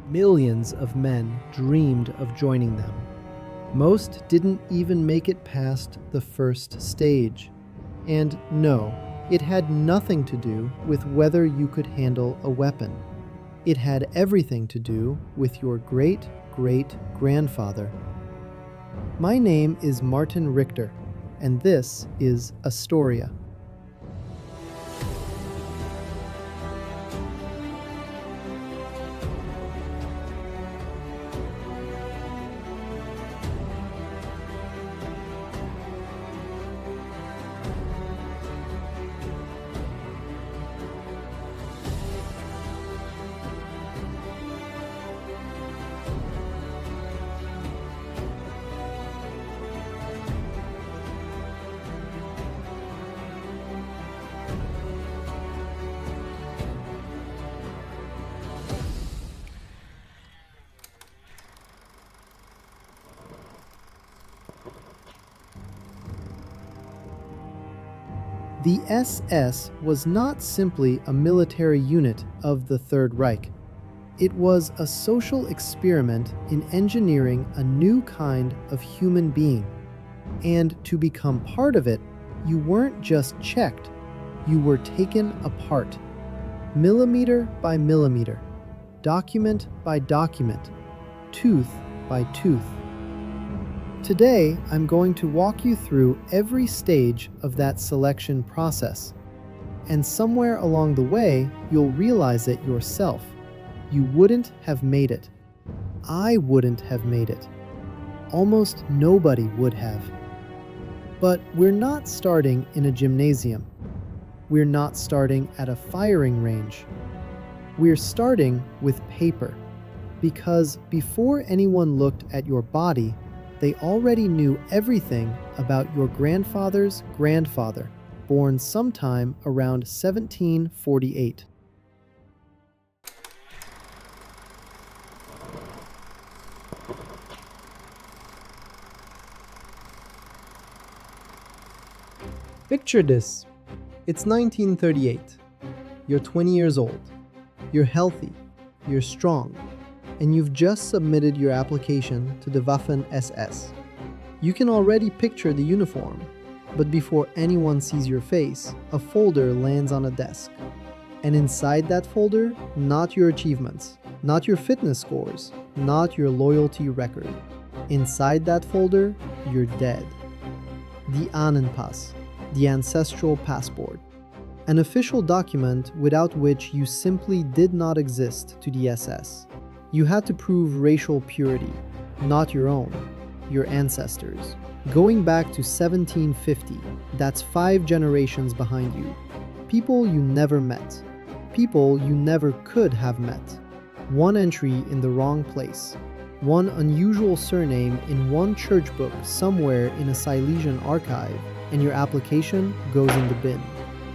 Millions of men dreamed of joining them. Most didn't even make it past the first stage. And no, it had nothing to do with whether you could handle a weapon. It had everything to do with your great-great-grandfather. My name is Martin Richter, and this is A-Storia. The SS was not simply a military unit of the Third Reich. It was a social experiment in engineering a new kind of human being. And to become part of it, you weren't just checked, you were taken apart. Millimeter by millimeter, document by document, tooth by tooth. Today, I'm going to walk you through every stage of that selection process. And somewhere along the way, you'll realize it yourself. You wouldn't have made it. I wouldn't have made it. Almost nobody would have. But we're not starting in a gymnasium. We're not starting at a firing range. We're starting with paper. Because before anyone looked at your body, they already knew everything about your grandfather's grandfather, born sometime around 1748. Picture this. It's 1938. You're 20 years old. You're healthy. You're strong. And you've just submitted your application to the Waffen-SS. You can already picture the uniform, but before anyone sees your face, a folder lands on a desk. And inside that folder, not your achievements, not your fitness scores, not your loyalty record. Inside that folder, you're dead. The Ahnenpass, the ancestral passport. An official document without which you simply did not exist to the SS. You had to prove racial purity, not your own, your ancestors. Going back to 1750, that's 5 generations behind you. People you never met. People you never could have met. One entry in the wrong place. One unusual surname in one church book somewhere in a Silesian archive, and your application goes in the bin.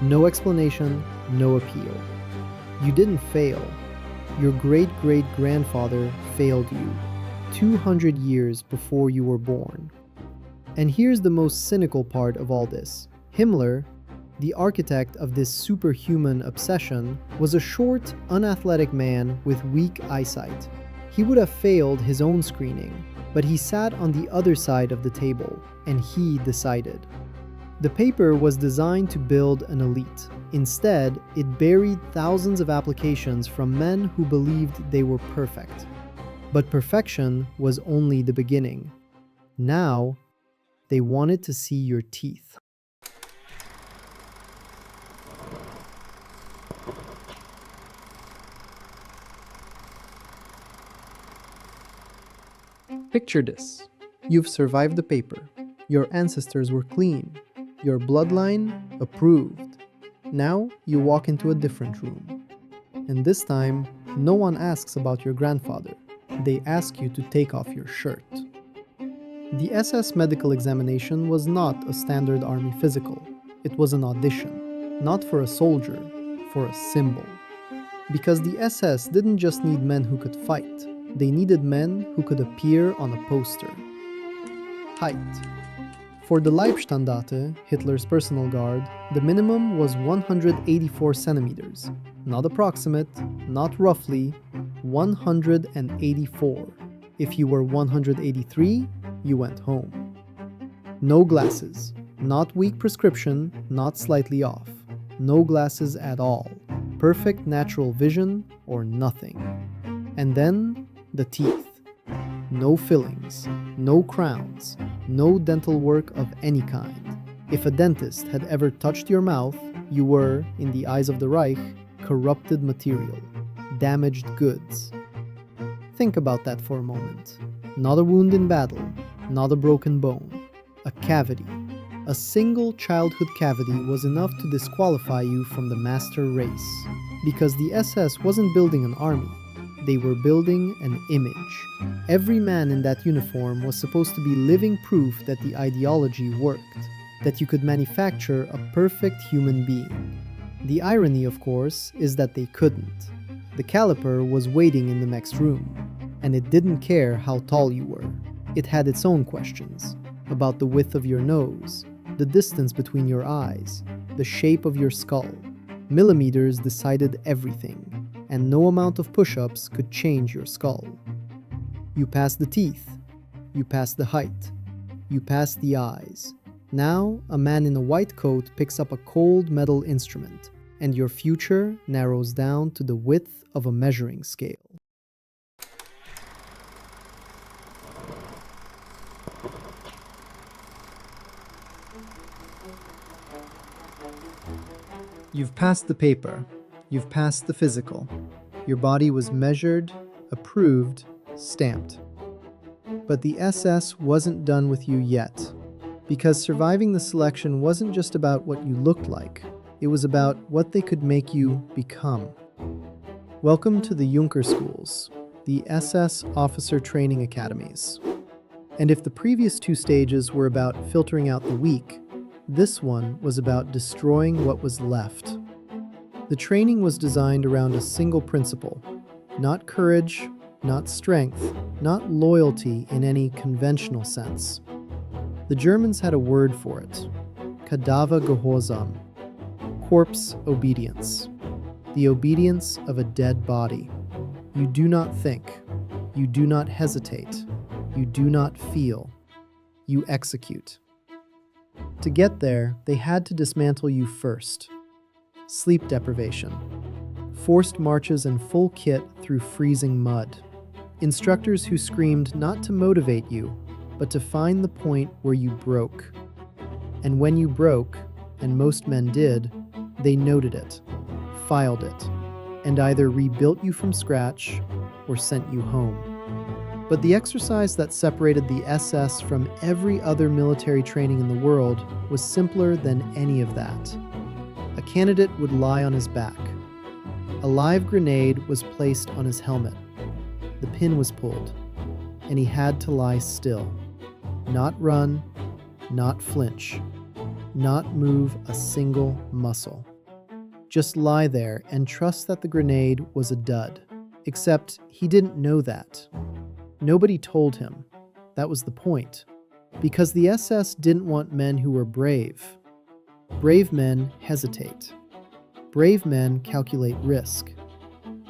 No explanation, no appeal. You didn't fail. Your great-great-grandfather failed you 200 years before you were born. And here's the most cynical part of all this. Himmler, the architect of this superhuman obsession, was a short, unathletic man with weak eyesight. He would have failed his own screening, but he sat on the other side of the table, and he decided. The paper was designed to build an elite. Instead, it buried thousands of applications from men who believed they were perfect. But perfection was only the beginning. Now, they wanted to see your teeth. Picture this. You've survived the paper. Your ancestors were clean. Your bloodline approved. Now you walk into a different room. And this time, no one asks about your grandfather. They ask you to take off your shirt. The SS medical examination was not a standard army physical. It was an audition. Not for a soldier, for a symbol. Because the SS didn't just need men who could fight. They needed men who could appear on a poster. Height. For the Leibstandarte, Hitler's personal guard, the minimum was 184 centimeters. Not approximate, not roughly, 184. If you were 183, you went home. No glasses. Not weak prescription, not slightly off. No glasses at all. Perfect natural vision or nothing. And then the teeth. No fillings, no crowns, no dental work of any kind. If a dentist had ever touched your mouth, you were, in the eyes of the Reich, corrupted material, damaged goods. Think about that for a moment. Not a wound in battle, not a broken bone, a cavity. A single childhood cavity was enough to disqualify you from the master race. Because the SS wasn't building an army, they were building an image. Every man in that uniform was supposed to be living proof that the ideology worked, that you could manufacture a perfect human being. The irony, of course, is that they couldn't. The caliper was waiting in the next room, and it didn't care how tall you were. It had its own questions about the width of your nose, the distance between your eyes, the shape of your skull. Millimeters decided everything, and no amount of push-ups could change your skull. You passed the teeth, you passed the height, you passed the eyes. Now, a man in a white coat picks up a cold metal instrument, and your future narrows down to the width of a measuring scale. You've passed the paper. You've passed the physical. Your body was measured, approved, stamped. But the SS wasn't done with you yet, because surviving the selection wasn't just about what you looked like. It was about what they could make you become. Welcome to the Junker schools, the SS officer training academies. And if the previous two stages were about filtering out the weak, this one was about destroying what was left. The training was designed around a single principle: not courage, not strength, not loyalty in any conventional sense. The Germans had a word for it: Kadavergehorsam, corpse obedience, the obedience of a dead body. You do not think, you do not hesitate, you do not feel, you execute. To get there, they had to dismantle you first. Sleep deprivation, forced marches in full kit through freezing mud, instructors who screamed not to motivate you, but to find the point where you broke. And when you broke, and most men did, they noted it, filed it, and either rebuilt you from scratch or sent you home. But the exercise that separated the SS from every other military training in the world was simpler than any of that. A candidate would lie on his back. A live grenade was placed on his helmet. The pin was pulled, and he had to lie still. Not run, not flinch, not move a single muscle. Just lie there and trust that the grenade was a dud. Except he didn't know that. Nobody told him. That was the point. Because the SS didn't want men who were brave. Brave men hesitate. Brave men calculate risk.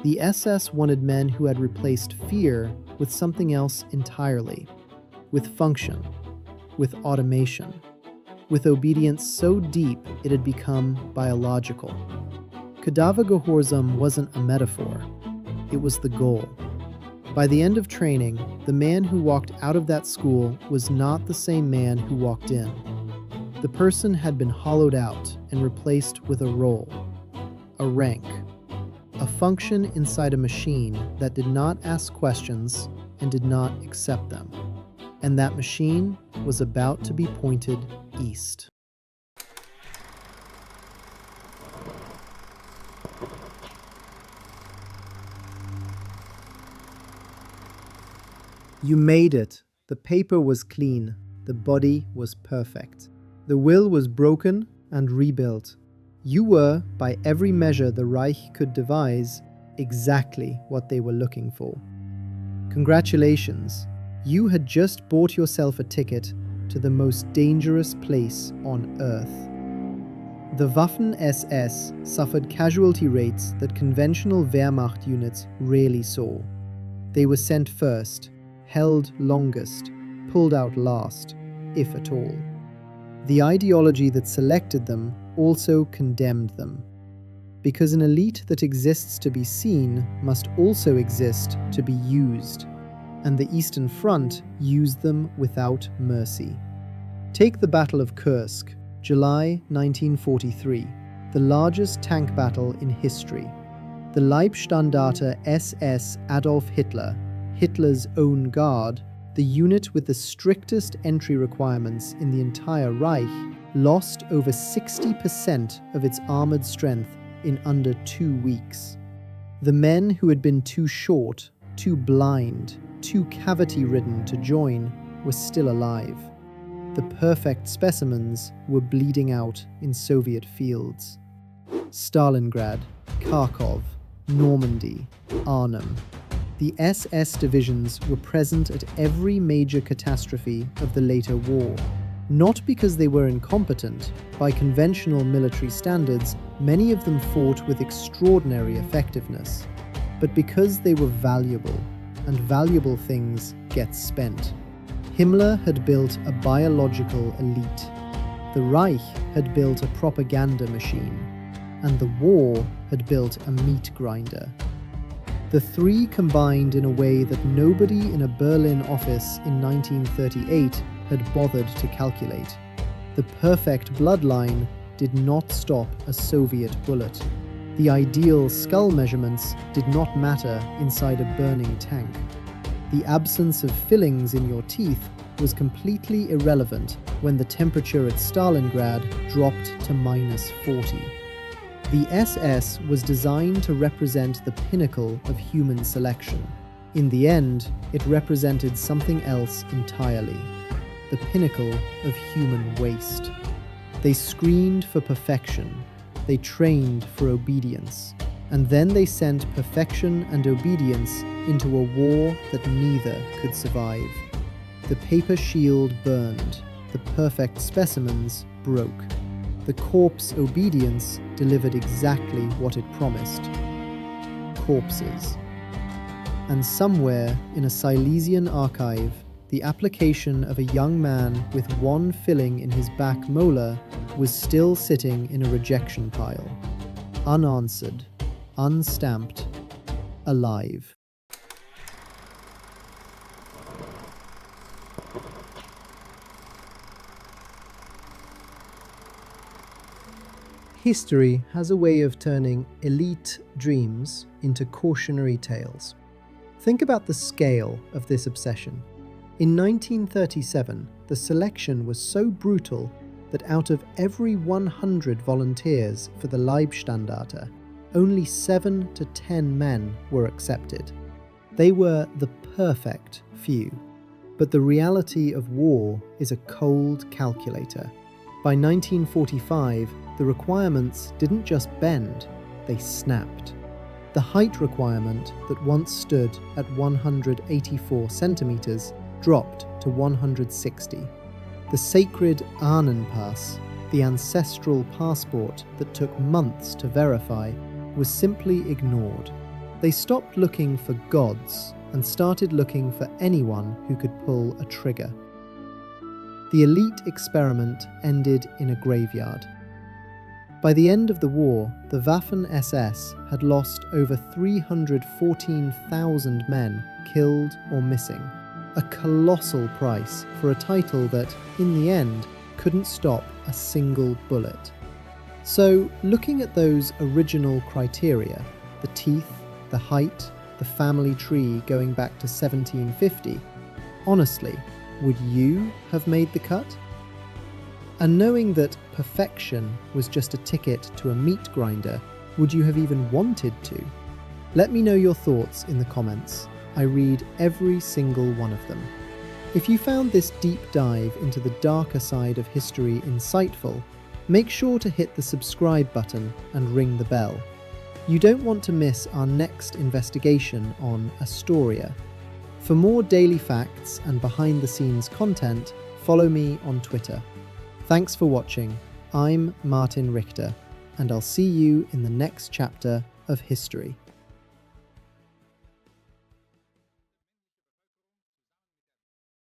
The SS wanted men who had replaced fear with something else entirely. With function. With automation. With obedience so deep it had become biological. Kadavergehorsam wasn't a metaphor. It was the goal. By the end of training, the man who walked out of that school was not the same man who walked in. The person had been hollowed out and replaced with a role, a rank, a function inside a machine that did not ask questions and did not accept them. And that machine was about to be pointed east. You made it. The paper was clean. The body was perfect. The will was broken and rebuilt. You were, by every measure the Reich could devise, exactly what they were looking for. Congratulations. You had just bought yourself a ticket to the most dangerous place on Earth. The Waffen-SS suffered casualty rates that conventional Wehrmacht units rarely saw. They were sent first, held longest, pulled out last, if at all. The ideology that selected them also condemned them. Because an elite that exists to be seen must also exist to be used, and the Eastern Front used them without mercy. Take the Battle of Kursk, July 1943, the largest tank battle in history. The Leibstandarte SS Adolf Hitler, Hitler's own guard, the unit with the strictest entry requirements in the entire Reich, lost over 60% of its armoured strength in under 2 weeks. The men who had been too short, too blind, too cavity-ridden to join were still alive. The perfect specimens were bleeding out in Soviet fields. Stalingrad, Kharkov, Normandy, Arnhem. The SS divisions were present at every major catastrophe of the later war. Not because they were incompetent. By conventional military standards, many of them fought with extraordinary effectiveness, but because they were valuable, and valuable things get spent. Himmler had built a biological elite. The Reich had built a propaganda machine, and the war had built a meat grinder. The three combined in a way that nobody in a Berlin office in 1938 had bothered to calculate. The perfect bloodline did not stop a Soviet bullet. The ideal skull measurements did not matter inside a burning tank. The absence of fillings in your teeth was completely irrelevant when the temperature at Stalingrad dropped to -40. The SS was designed to represent the pinnacle of human selection. In the end, it represented something else entirely. The pinnacle of human waste. They screened for perfection, they trained for obedience, and then they sent perfection and obedience into a war that neither could survive. The paper shield burned, the perfect specimens broke. The corpse obedience delivered exactly what it promised. Corpses. And somewhere in a Silesian archive, the application of a young man with one filling in his back molar was still sitting in a rejection pile. Unanswered, unstamped, alive. History has a way of turning elite dreams into cautionary tales. Think about the scale of this obsession. In 1937, the selection was so brutal that out of every 100 volunteers for the Leibstandarte, only 7 to 10 men were accepted. They were the perfect few. But the reality of war is a cold calculator. By 1945, the requirements didn't just bend, they snapped. The height requirement that once stood at 184 centimeters dropped to 160. The sacred Ahnenpass, the ancestral passport that took months to verify, was simply ignored. They stopped looking for gods and started looking for anyone who could pull a trigger. The elite experiment ended in a graveyard. By the end of the war, the Waffen-SS had lost over 314,000 men killed or missing, a colossal price for a title that, in the end, couldn't stop a single bullet. So, looking at those original criteria, the teeth, the height, the family tree going back to 1750, honestly, would you have made the cut? And knowing that perfection was just a ticket to a meat grinder, would you have even wanted to? Let me know your thoughts in the comments. I read every single one of them. If you found this deep dive into the darker side of history insightful, make sure to hit the subscribe button and ring the bell. You don't want to miss our next investigation on A-Storia. For more daily facts and behind-the-scenes content, follow me on Twitter. Thanks for watching, I'm Martin Richter, and I'll see you in the next chapter of history.